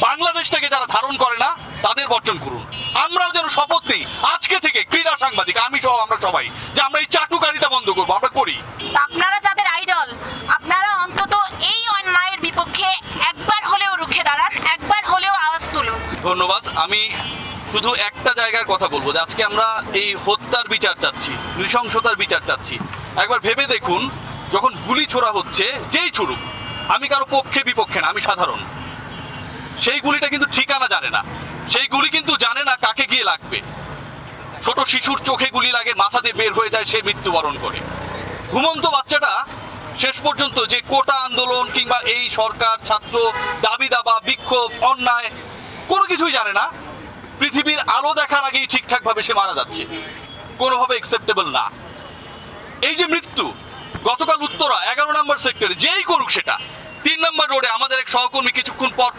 বাংলাদেশটাকে যারা ধারণ করে না তাদের বর্জন করুন। আমরাও যেন শপথ নিই আজকে থেকে, ক্রীড়া সাংবাদিক আমি সহ আমরা সবাই, যে আমরা এই চাটুকারিতা বন্ধ করবো, আমরা করি। আপনারা যাদের আইডল, আপনারা অন্তত এই অন্যায়ের বিপক্ষে একবার হলেও রুখে দাঁড়ান, একবার হলেও আওয়াজ তুলুন। ধন্যবাদ। আমি শুধু একটা জায়গার কথা বলবো যে আজকে আমরা এই হত্যার বিচার চাচ্ছি, নৃশংসতার বিচার চাচ্ছি। একবার ভেবে দেখুন, যখন গুলি ছোড়া হচ্ছে, যেই ছুড়ুক, আমি কারো পক্ষে বিপক্ষে না, আমি সাধারণ, সেই গুলিটা কিন্তু ঠিকানা জানে না, সেই গুলি কিন্তু জানে না কাকে গিয়ে লাগবে। ছোট শিশুর চোখে গুলি লাগে, মাথা দিয়ে বের হয়ে যায়, সে মৃত্যুবরণ করে। ঘুমন্ত বাচ্চাটা শেষ পর্যন্ত যে কোটা আন্দোলন কিংবা এই সরকার, ছাত্র, দাবি দাবা, বিক্ষোভ, অন্যায় কোনো কিছুই জানে না, পৃথিবীর আলো দেখার আগেই ঠিকঠাকভাবে সে মারা যাচ্ছে, কোনোভাবে অ্যাকসেপ্টেবল না। এই যে মৃত্যু, গতকাল উত্তরা 11 নম্বর সেক্টরে যেই করুক সেটা, 3 নম্বর রোডে আমাদের এক সহকর্মী কিছুক্ষণ পর